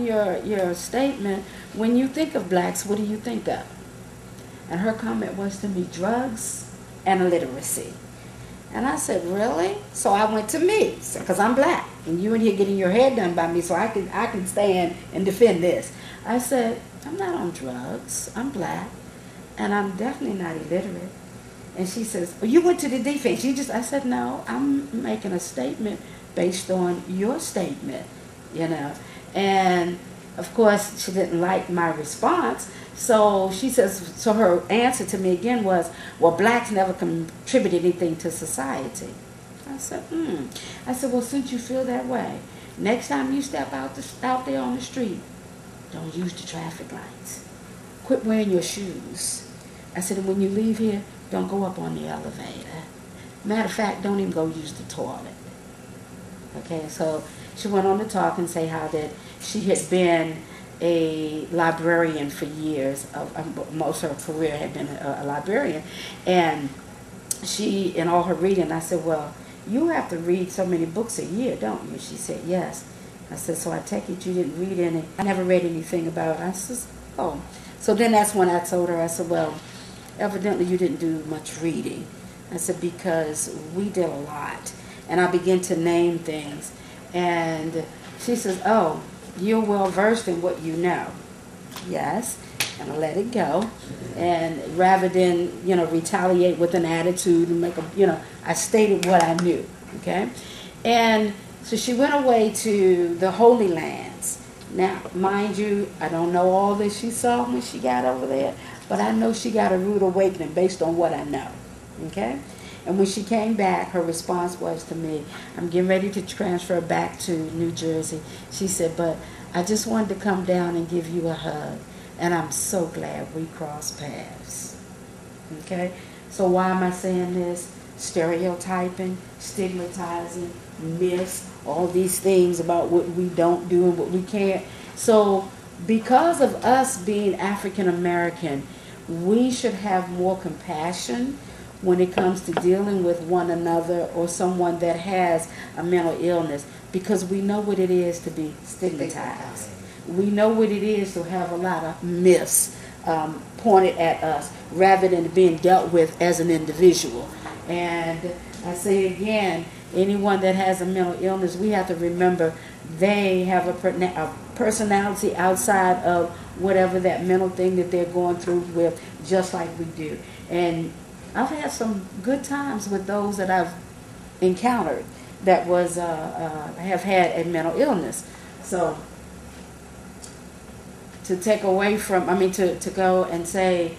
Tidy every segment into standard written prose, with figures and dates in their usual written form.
your statement, when you think of blacks, what do you think of? And her comment was to me, drugs and illiteracy. And I said, really? So I went to me, because I'm black, and you in here getting your hair done by me, so I can stand and defend this. I said, I'm not on drugs. I'm black, and I'm definitely not illiterate. And she says, well, you went to the defense. I said, no, I'm making a statement based on your statement, you know. And of course, she didn't like my response. So she says, so her answer to me again was, well, blacks never contributed anything to society. I said, I said, well, since you feel that way, next time you step out there on the street, don't use the traffic lights. Quit wearing your shoes. I said, and when you leave here, don't go up on the elevator. Matter of fact, don't even go use the toilet. Okay, so she went on to talk and say how that she had been a librarian for years. Most of her career had been a librarian. And she, in all her reading, I said, well, you have to read so many books a year, don't you? She said, yes. I said, so I take it you didn't read any. I never read anything about it. I said, oh. So then that's when I told her, I said, well, evidently you didn't do much reading. I said, because we did a lot. And I began to name things. And she says, oh, you're well versed in what you know. Yes. And I let it go. And rather than, retaliate with an attitude and make I stated what I knew. Okay. And so she went away to the Holy Lands. Now, mind you, I don't know all that she saw when she got over there, but I know she got a rude awakening based on what I know. Okay? And when she came back, her response was to me, I'm getting ready to transfer back to New Jersey. She said, but I just wanted to come down and give you a hug, and I'm so glad we crossed paths. Okay? So why am I saying this? Stereotyping, stigmatizing, myths, all these things about what we don't do and what we can't. So because of us being African American, we should have more compassion when it comes to dealing with one another or someone that has a mental illness, because we know what it is to be stigmatized. We know what it is to have a lot of myths pointed at us rather than being dealt with as an individual. And I say again, anyone that has a mental illness, we have to remember they have a personality outside of whatever that mental thing that they're going through with, just like we do. And I've had some good times with those that I've encountered that have had a mental illness. So to take away from, to go and say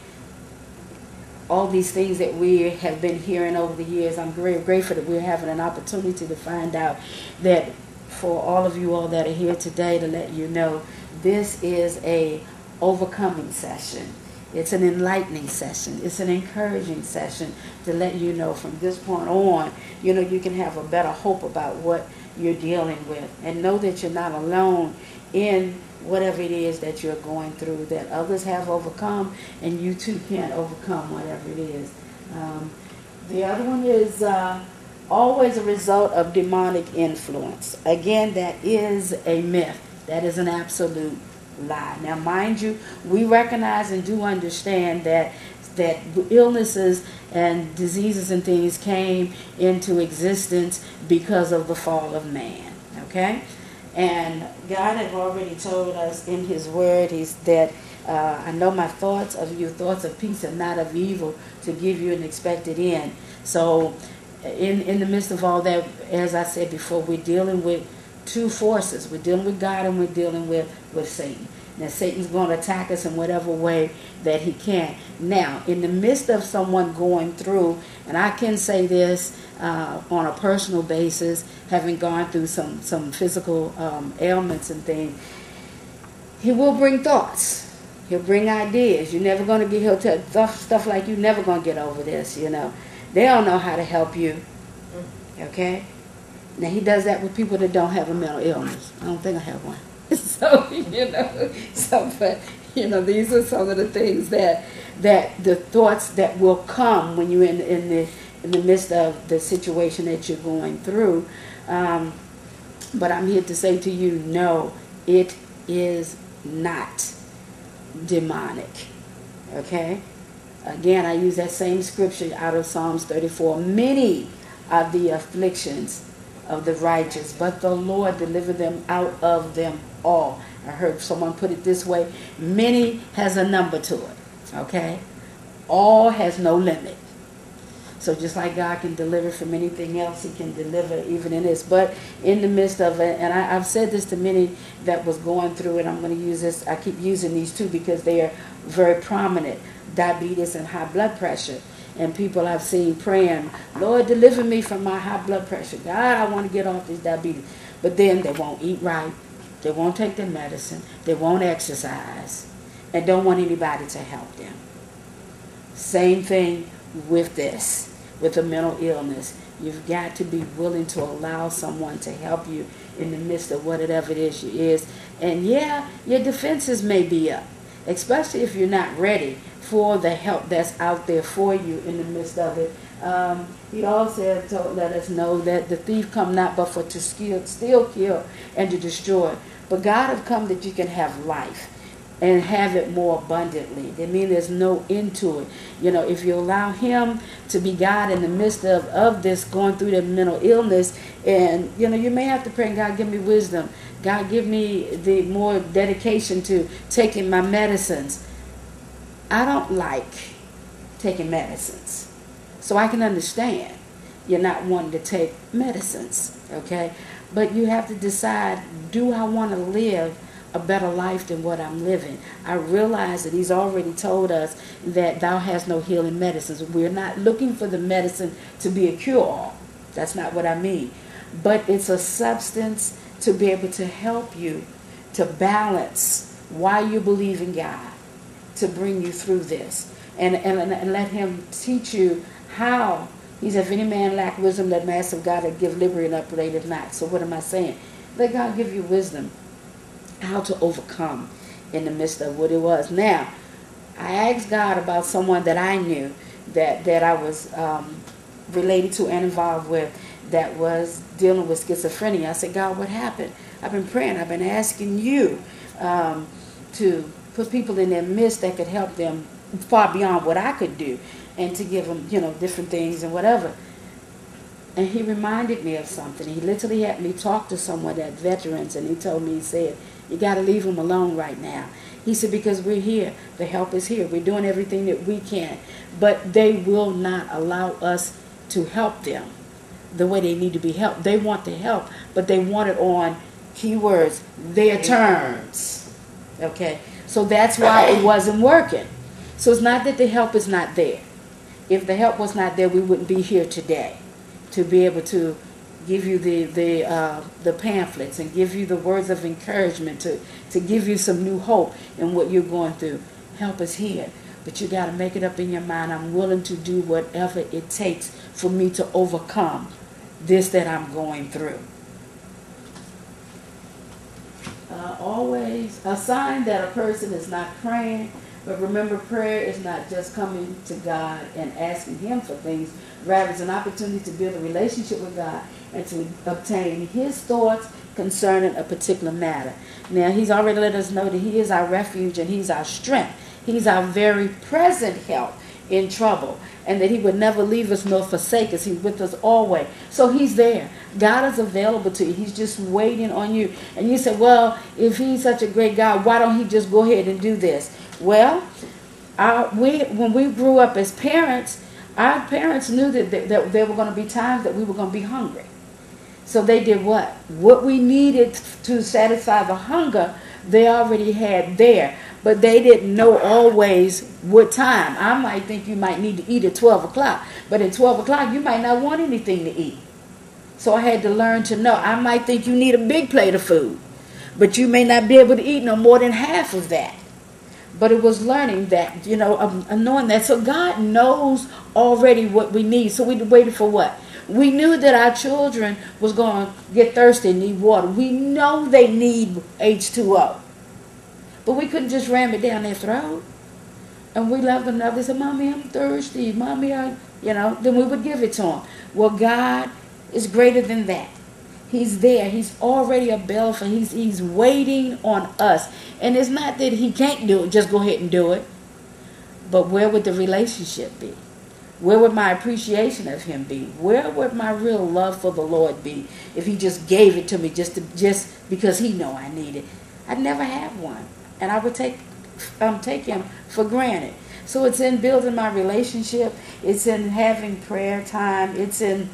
all these things that we have been hearing over the years, I'm very grateful that we're having an opportunity to find out that for all of you all that are here today, to let you know this is a overcoming session. It's an enlightening session. It's an encouraging session to let you know from this point on, you can have a better hope about what you're dealing with, and know that you're not alone in whatever it is that you're going through, that others have overcome, and you too can overcome whatever it is. The other one is always a result of demonic influence. Again, that is a myth. That is an absolute lie. Now, mind you, we recognize and do understand that illnesses and diseases and things came into existence because of the fall of man. Okay? And God had already told us in His Word, that I know my thoughts of you, thoughts of peace and not of evil, to give you an expected end. So in the midst of all that, as I said before, we're dealing with two forces. We're dealing with God and we're dealing with Satan. Now, Satan's going to attack us in whatever way that he can. Now, in the midst of someone going through, and I can say this on a personal basis, having gone through some physical ailments and things, he will bring thoughts. He'll bring ideas. You're never going to get, he'll tell stuff like, you're never going to get over this, They don't know how to help you, okay? Now, he does that with people that don't have a mental illness. I don't think I have one. So, but, these are some of the things that the thoughts that will come when you're in the midst of the situation that you're going through. But I'm here to say to you, no, it is not demonic. Okay? Again, I use that same scripture out of Psalms 34. Many are the afflictions of the righteous, but the Lord delivered them out of them all. I heard someone put it this way: many has a number to it. Okay? All has no limit. So just like God can deliver from anything else, he can deliver even in this. But in the midst of it, and I've said this to many that was going through it, I'm going to use this. I keep using these two because they are very prominent: diabetes and high blood pressure. And people I've seen praying, Lord, deliver me from my high blood pressure. God, I want to get off this diabetes. But then they won't eat right. They won't take their medicine. They won't exercise. And don't want anybody to help them. Same thing with this, with a mental illness. You've got to be willing to allow someone to help you in the midst of whatever it is. And yeah, your defenses may be up, especially if you're not ready for the help that's out there for you in the midst of it. He also let us know that the thief come not but for to steal, kill, and to destroy. But God have come that you can have life and have it more abundantly. That means there's no end to it. You know, if you allow him to be God in the midst of this, going through the mental illness, and, you know, you may have to pray, God, give me wisdom. God, give me the more dedication to taking my medicines. I don't like taking medicines. So I can understand you're not wanting to take medicines, okay? But you have to decide, do I want to live a better life than what I'm living? I realize that he's already told us that thou hast no healing medicines. We're not looking for the medicine to be a cure-all. That's not what I mean. But it's a substance to be able to help you to balance why you believe in God, to bring you through this. And let him teach you how. He said, if any man lack wisdom, let him ask of God, and give liberty and upbraideth not. So what am I saying? Let God give you wisdom how to overcome in the midst of what it was. Now, I asked God about someone that I knew that I was related to and involved with that was dealing with schizophrenia. I said, God, what happened? I've been praying. I've been asking you to put people in their midst that could help them far beyond what I could do, and to give them, you know, different things and whatever. And he reminded me of something. He literally had me talk to someone at Veterans, and he told me, he said, you got to leave them alone right now. He said, because we're here. The help is here. We're doing everything that we can. But they will not allow us to help them the way they need to be helped. They want the help, but they want it on, keywords, their terms. Okay? So that's why it wasn't working. So it's not that the help is not there. If the help was not there, we wouldn't be here today to be able to give you the pamphlets and give you the words of encouragement, to give you some new hope in what you're going through. Help is here. But you got to make it up in your mind, I'm willing to do whatever it takes for me to overcome this that I'm going through. Always a sign that a person is not praying. But remember, prayer is not just coming to God and asking him for things. Rather, it's an opportunity to build a relationship with God and to obtain his thoughts concerning a particular matter. Now, he's already let us know that he is our refuge and he's our strength. He's our very present help in trouble, and that he would never leave us nor forsake us. He's with us always. So he's there. God is available to you. He's just waiting on you. And you say, well, if he's such a great God, why don't he just go ahead and do this? Well, when we grew up as parents, our parents knew that there were going to be times that we were going to be hungry. So they did what? What we needed to satisfy the hunger, they already had there. But they didn't know always what time. I might think you might need to eat at 12 o'clock. But at 12 o'clock, you might not want anything to eat. So I had to learn to know. I might think you need a big plate of food. But you may not be able to eat no more than half of that. But it was learning that, you know, knowing that. So God knows already what we need. So we waited for what? We knew that our children was going to get thirsty and need water. We know they need H2O. But we couldn't just ram it down their throat. And we loved them enough. They said, Mommy, I'm thirsty. Mommy, then we would give it to them. Well, God is greater than that. He's there. He's already available. He's waiting on us. And it's not that he can't do it. Just go ahead and do it. But where would the relationship be? Where would my appreciation of him be? Where would my real love for the Lord be if he just gave it to me just because he know I need it? I'd never have one. And I would take him for granted. So it's in building my relationship. It's in having prayer time. It's in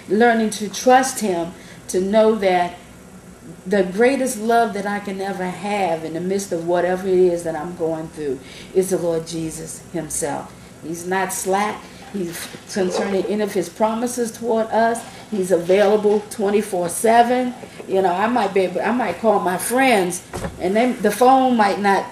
learning to trust him, to know that the greatest love that I can ever have in the midst of whatever it is that I'm going through is the Lord Jesus himself. He's not slack. He's concerning any of his promises toward us. He's available 24/7. You know, I might call my friends, and then the phone might not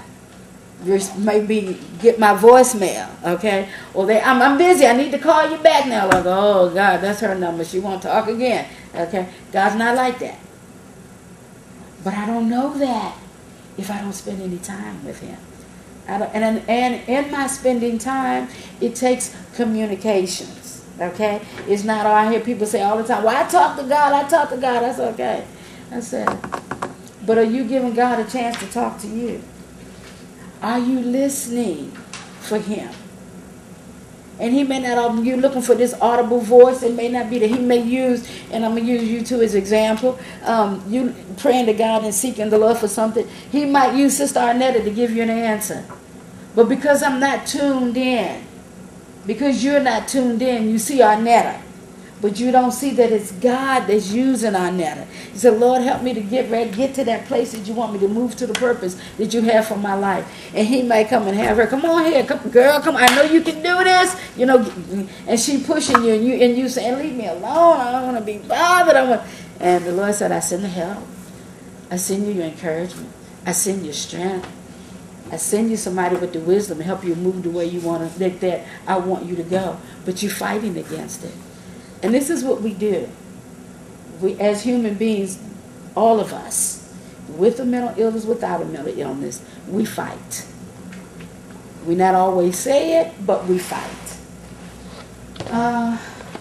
maybe get my voicemail, okay? Or I'm busy. I need to call you back now. Like, oh God, that's her number. She won't talk again, okay? God's not like that. But I don't know that if I don't spend any time with him. And in my spending time, it takes communications, okay? It's not, I hear people say all the time, well, I talk to God. That's okay. I said, but are you giving God a chance to talk to you? Are you listening for him? And he may not, you're looking for this audible voice. It may not be that he may use, and I'm going to use you too as example, you praying to God and seeking the Lord for something. He might use Sister Arnetta to give you an answer. But because I'm not tuned in, because you're not tuned in, you see Arnetta. But you don't see that it's God that's using Arnetta. You say, Lord, help me to get to that place that you want me to move to the purpose that you have for my life. And he may come and have her, come on here, girl, come on, I know you can do this. You know, and she pushing you, and you saying, leave me alone, I don't want to be bothered. And the Lord said, I send the help. I send you your encouragement. I send you strength. I send you somebody with the wisdom to help you move the way you want to, that I want you to go. But you're fighting against it. And this is what we do. We, as human beings, all of us, with a mental illness, without a mental illness, we fight. We not always say it, but we fight.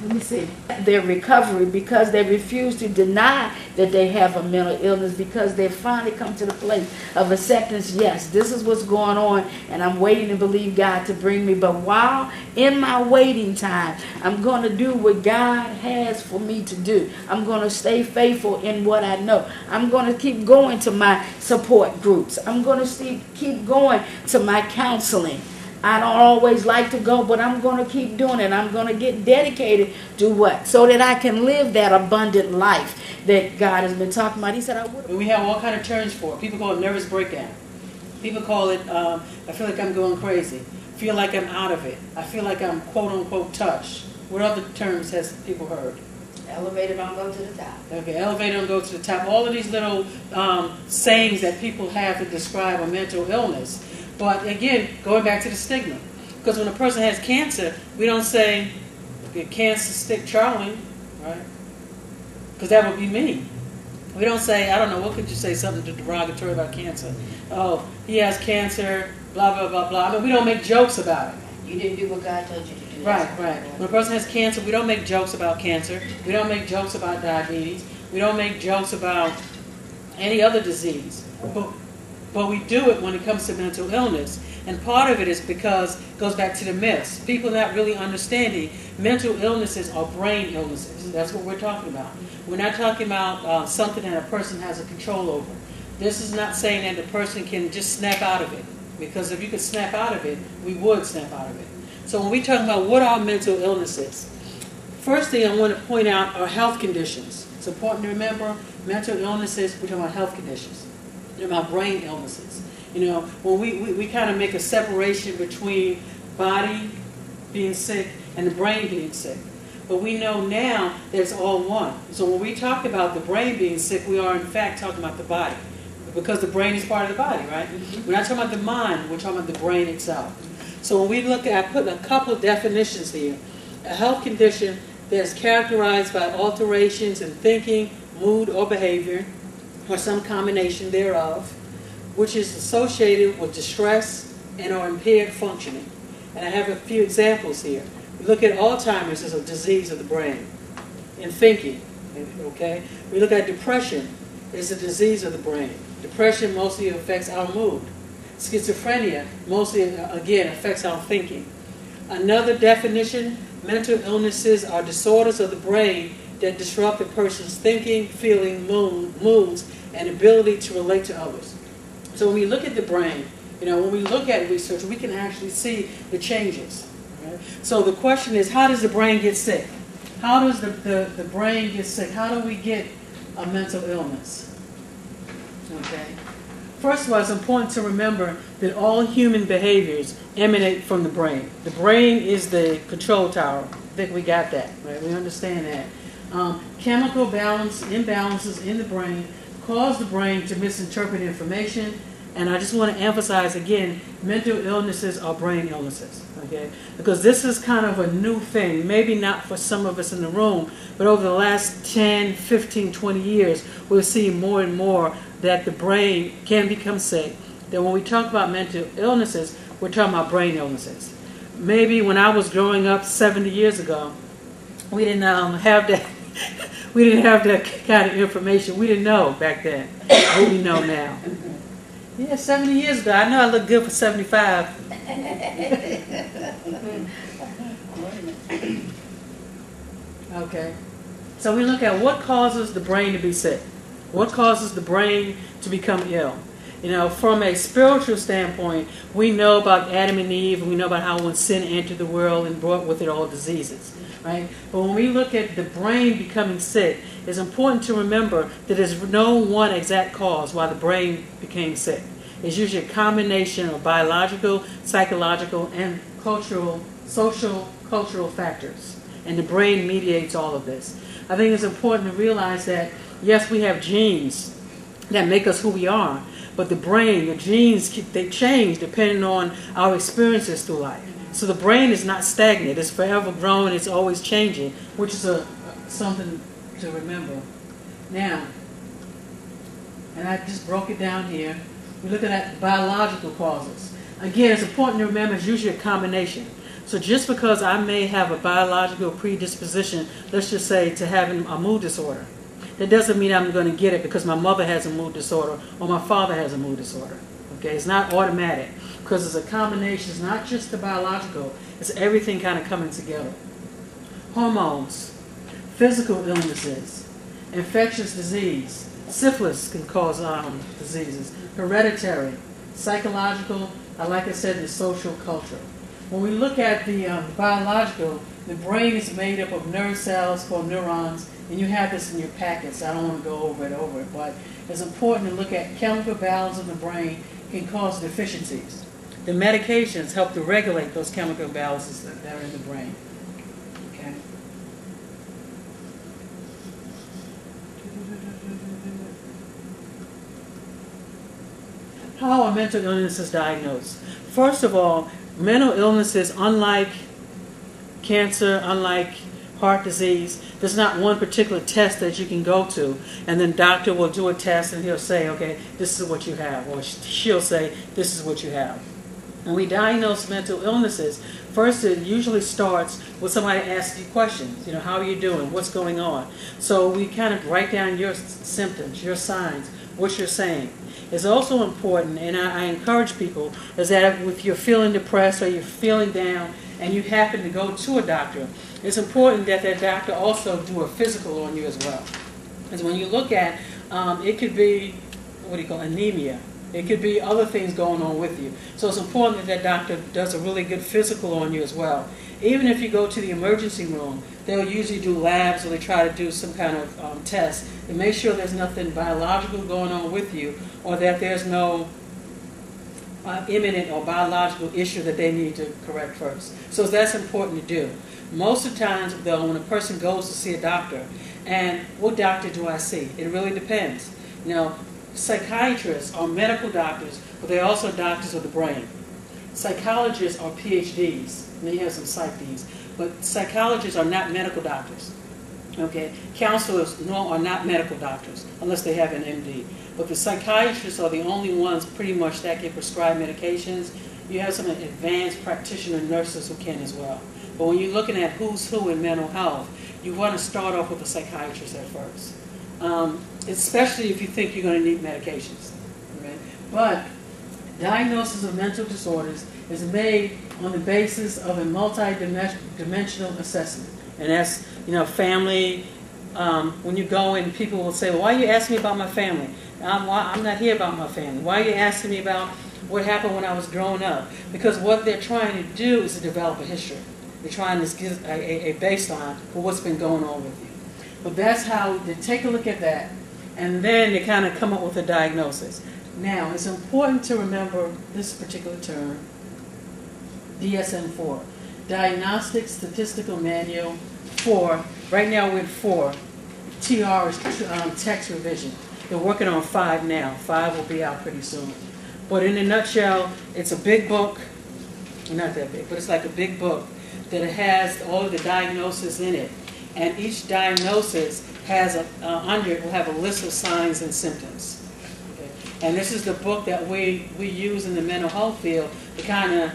Let me see. Their recovery, because they refuse to deny that they have a mental illness, because they finally come to the place of acceptance. Yes, this is what's going on, and I'm waiting to believe God to bring me. But while in my waiting time, I'm going to do what God has for me to do. I'm going to stay faithful in what I know. I'm going to keep going to my support groups. I'm going to keep going to my counseling. I don't always like to go, but I'm going to keep doing it. I'm going to get dedicated to what? So that I can live that abundant life that God has been talking about. He said I would. We have all kind of terms for it. People call it nervous breakdown. People call it, I feel like I'm going crazy. Feel like I'm out of it. I feel like I'm quote unquote touched. What other terms has people heard? Elevator don't go to the top. Okay, elevator don't go to the top. All of these little sayings that people have to describe a mental illness. But again, going back to the stigma. Because when a person has cancer, we don't say, cancer stick Charlie, right? Because that would be me. We don't say, I don't know, what could you say, something derogatory about cancer? Oh, he has cancer, blah, blah, blah, blah. I mean, we don't make jokes about it. You didn't do what God told you to do. Right, right. When a person has cancer, we don't make jokes about cancer. We don't make jokes about diabetes. We don't make jokes about any other disease. But we do it when it comes to mental illness. And part of it is because it goes back to the myths. People not really understanding mental illnesses are brain illnesses. That's what we're talking about. We're not talking about something that a person has a control over. This is not saying that the person can just snap out of it. Because if you could snap out of it, we would snap out of it. So when we talk about what are mental illnesses, first thing I want to point out are health conditions. It's important to remember mental illnesses, we're talking about health conditions. About brain illnesses. You know, when we kind of make a separation between body being sick and the brain being sick. But we know now that it's all one. So when we talk about the brain being sick, we are in fact talking about the body. Because the brain is part of the body, right? We're not talking about the mind, we're talking about the brain itself. So when we look at, I put a couple of definitions here. A health condition that is characterized by alterations in thinking, mood, or behavior, or some combination thereof, which is associated with distress and or impaired functioning. And I have a few examples here. We look at Alzheimer's as a disease of the brain. In thinking, Okay? We look at depression. It's a disease of the brain. Depression mostly affects our mood. Schizophrenia mostly, again, affects our thinking. Another definition, mental illnesses are disorders of the brain that disrupt a person's thinking, feeling, moods, and ability to relate to others. So when we look at the brain, when we look at research, we can actually see the changes. Right? So the question is, how does the brain get sick? How does the brain get sick? How do we get a mental illness? Okay. First of all, it's important to remember that all human behaviors emanate from the brain. The brain is the control tower. I think we got that, right? We understand that. Chemical imbalances in the brain cause the brain to misinterpret information. And I just want to emphasize again, mental illnesses are brain illnesses, okay? Because this is kind of a new thing, maybe not for some of us in the room, but over the last 10, 15, 20 years, we're seeing more and more that the brain can become sick. That when we talk about mental illnesses, we're talking about brain illnesses. Maybe when I was growing up 70 years ago, we didn't have that. We didn't have that kind of information. We didn't know back then what we know now. Yeah, 70 years ago. I know I look good for 75. Okay. So we look at what causes the brain to be sick. What causes the brain to become ill? From a spiritual standpoint, we know about Adam and Eve, and we know about how when sin entered the world and brought with it all diseases, right? But when we look at the brain becoming sick, it's important to remember that there's no one exact cause why the brain became sick. It's usually a combination of biological, psychological, and social cultural factors. And the brain mediates all of this. I think it's important to realize that, yes, we have genes that make us who we are, but the brain, the genes, they change depending on our experiences through life. So the brain is not stagnant. It's forever growing. It's always changing, which is something to remember. Now, and I just broke it down here. We're looking at biological causes. Again, it's important to remember it's usually a combination. So just because I may have a biological predisposition, let's just say to having a mood disorder, that doesn't mean I'm going to get it because my mother has a mood disorder or my father has a mood disorder. Okay, it's not automatic because it's a combination. It's not just the biological. It's everything kind of coming together. Hormones, physical illnesses, infectious disease, syphilis can cause diseases, hereditary, psychological, like I said, the social culture. When we look at the biological, the brain is made up of nerve cells called neurons, and you have this in your packets. I don't want to go over it, but it's important to look at chemical balance in the brain can cause deficiencies. The medications help to regulate those chemical balances that are in the brain. Okay. How are mental illnesses diagnosed? First of all, mental illnesses, unlike cancer, unlike heart disease, there's not one particular test that you can go to, and then doctor will do a test and he'll say, okay, this is what you have, or she'll say, this is what you have. When we diagnose mental illnesses, first it usually starts with somebody asking you questions. How are you doing? What's going on? So we kind of write down your symptoms, your signs, what you're saying. It's also important, and I encourage people, is that if you're feeling depressed or you're feeling down and you happen to go to a doctor, it's important that that doctor also do a physical on you as well. Because when you look at, it could be, anemia. It could be other things going on with you. So it's important that that doctor does a really good physical on you as well. Even if you go to the emergency room, they'll usually do labs or they try to do some kind of test to make sure there's nothing biological going on with you or that there's no imminent or biological issue that they need to correct first. So that's important to do. Most of the times, though, when a person goes to see a doctor, and what doctor do I see? It really depends. Psychiatrists are medical doctors, but they're also doctors of the brain. Psychologists are PhDs, and they have some psych Ds, but psychologists are not medical doctors. Okay, counselors are not medical doctors unless they have an MD. But the psychiatrists are the only ones pretty much that can prescribe medications. You have some advanced practitioner nurses who can as well. But when you're looking at who's who in mental health, you want to start off with a psychiatrist at first, especially if you think you're going to need medications. Right? But diagnosis of mental disorders is made on the basis of a multi-dimensional assessment. And that's, family. When you go and people will say, well, why are you asking me about my family? I'm not here about my family. Why are you asking me about what happened when I was growing up? Because what they're trying to do is to develop a history. They're trying to give a baseline for what's been going on with you. But that's how they take a look at that, and then they kind of come up with a diagnosis. Now, it's important to remember this particular term, DSM-4, Diagnostic Statistical Manual 4. Right now we're 4. TR is text revision. They're working on 5 now. 5 will be out pretty soon. But in a nutshell, it's a big book. Not that big, but it's like a big book that has all of the diagnoses in it. And each diagnosis has under it will have a list of signs and symptoms. Okay? And this is the book that we use in the mental health field to kind of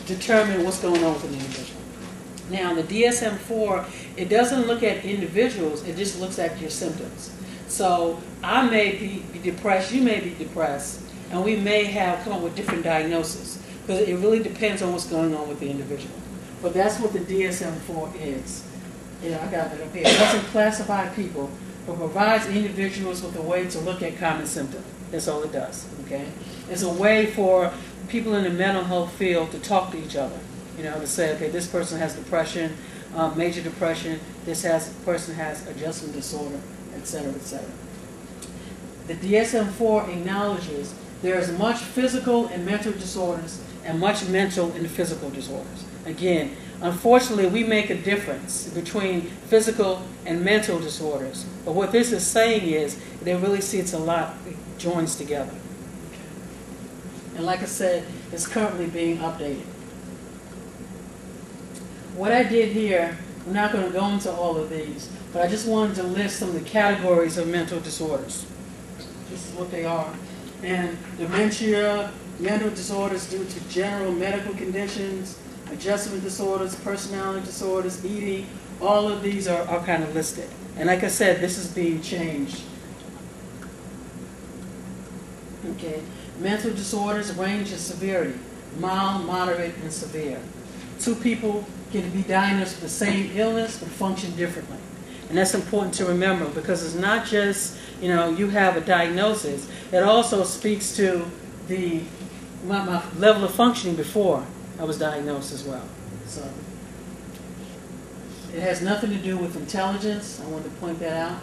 determine what's going on with an individual. Now, the DSM-4, it doesn't look at individuals, it just looks at your symptoms. So I may be depressed, you may be depressed, and we may have come up with different diagnoses, because it really depends on what's going on with the individual. But that's what the DSM-4 is. Yeah, I got it up here. It doesn't classify people, but provides individuals with a way to look at common symptoms. That's all it does, okay? It's a way for people in the mental health field to talk to each other. To say, okay, this person has depression, major depression, person has adjustment disorder, etc., etc. The DSM-4 acknowledges there is much physical and mental disorders and much mental and physical disorders. Again, unfortunately, we make a difference between physical and mental disorders. But what this is saying is they really see it's a lot, it joins together. And like I said, it's currently being updated. What I did here, I'm not going to go into all of these, but I just wanted to list some of the categories of mental disorders. This is what they are. And dementia, mental disorders due to general medical conditions, adjustment disorders, personality disorders, eating, all of these are kind of listed. And like I said, this is being changed. Okay. Mental disorders range in severity, mild, moderate, and severe. 2 people can be diagnosed with the same illness but function differently. And that's important to remember, because it's not just, you have a diagnosis. It also speaks to my level of functioning before I was diagnosed as well. So it has nothing to do with intelligence. I wanted to point that out.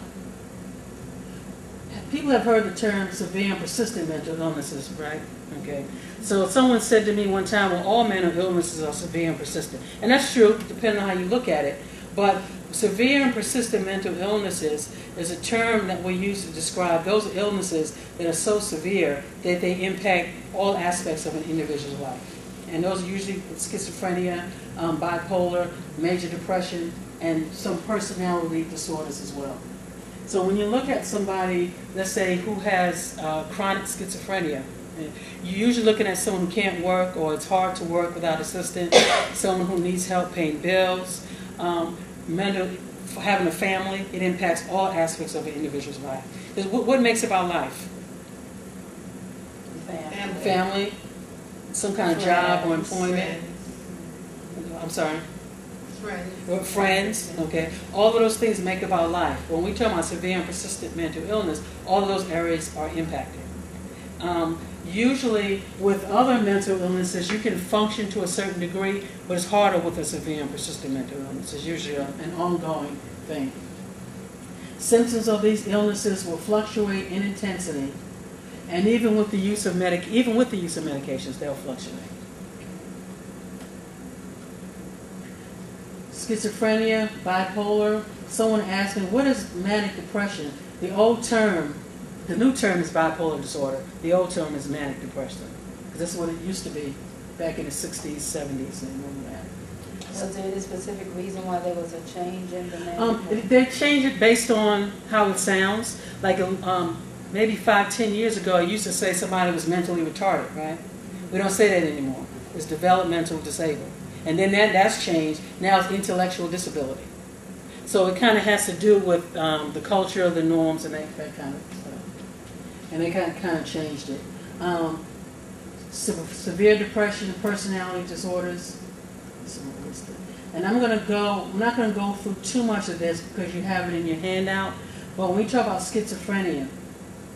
People have heard the term severe and persistent mental illnesses, right? Okay. So someone said to me one time, well, all mental illnesses are severe and persistent. And that's true, depending on how you look at it. But severe and persistent mental illnesses is a term that we use to describe those illnesses that are so severe that they impact all aspects of an individual's life. And those are usually schizophrenia, bipolar, major depression, and some personality disorders as well. So when you look at somebody, let's say, who has chronic schizophrenia, you're usually looking at someone who can't work, or it's hard to work without assistance, someone who needs help paying bills, having a family. It impacts all aspects of an individual's life. What makes up our life? Family, some kind of job or employment. I'm sorry. Friends, okay. All of those things make up our life. When we talk about severe and persistent mental illness, all of those areas are impacted. Usually with other mental illnesses, you can function to a certain degree, but it's harder with a severe and persistent mental illness. It's usually an ongoing thing. Symptoms illnesses will fluctuate in intensity, and even with the use of medications, they'll fluctuate. Schizophrenia, bipolar. Someone asking, what is manic depression? The new term is bipolar disorder. The old term is manic depression, because that's what it used to be back in the 60s, 70s, and all that. Was there any specific reason why there was a change in the name? They changed it based on how it sounds. Like maybe 5-10 years ago, I used to say somebody was mentally retarded, right? We don't say that anymore. It's developmental disabled. And then that's changed. Now it's intellectual disability. So it kind of has to do with the culture, the norms, and that kind of stuff. And they kind of changed it. Severe depression and personality disorders. And I'm not going to go through too much of this because you have it in your handout. But when we talk about schizophrenia,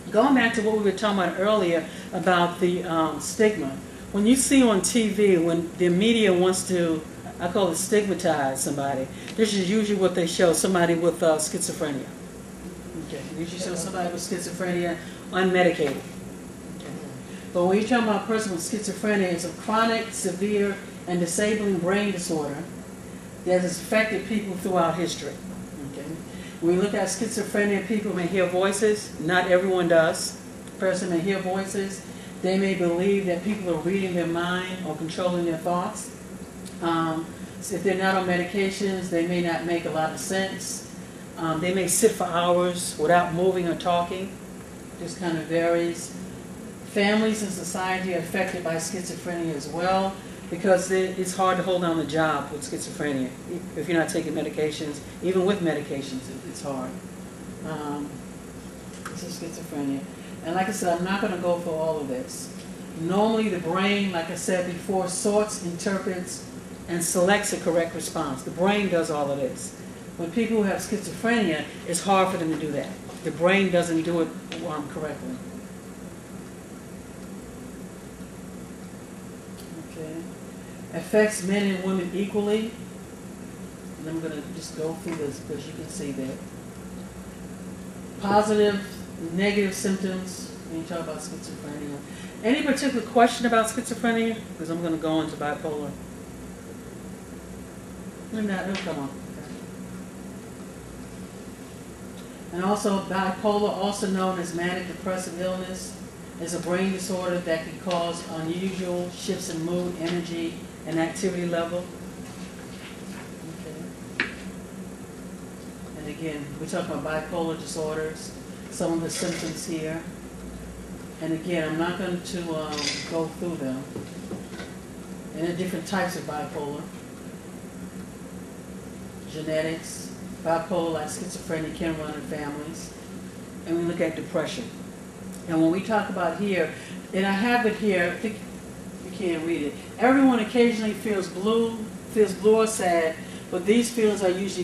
going back to what we were talking about earlier about the stigma, when you see on TV, when the media wants to, I call it stigmatize somebody, this is usually what they show, somebody with schizophrenia. Okay. Usually show somebody with schizophrenia unmedicated. Okay. But when you're talking about a person with schizophrenia, it's a chronic, severe, and disabling brain disorder that has affected people throughout history. Okay. When we look at schizophrenia, people may hear voices. Not everyone does. A person may hear voices. They may believe that people are reading their mind or controlling their thoughts. So if they're not on medications, they may not make a lot of sense. They may sit for hours without moving or talking. Just kind of varies. Families and society are affected by schizophrenia as well, because it's hard to hold down the job with schizophrenia. If you're not taking medications, even with medications, it's hard. This is schizophrenia. And like I said, I'm not going to go for all of this. Normally the brain, like I said before, sorts, interprets, and selects a correct response. The brain does all of this. When people who have schizophrenia, it's hard for them to do that. The brain doesn't do it correctly. Okay. Affects men and women equally. And I'm going to just go through this because you can see that. Positive, negative symptoms when you talk about schizophrenia. Any particular question about schizophrenia? Because I'm going to go into bipolar. No, come on. And also bipolar, also known as manic depressive illness, is a brain disorder that can cause unusual shifts in mood, energy, and activity level. Okay. And again, we're talking about bipolar disorders, some of the symptoms here. And again, I'm not going to go through them. And there are different types of bipolar. Genetics, bipolar like schizophrenia can run in families. And we look at depression. And when we talk about here, and I have it here, I think you can't read it. Everyone occasionally feels blue or sad, but these feelings are usually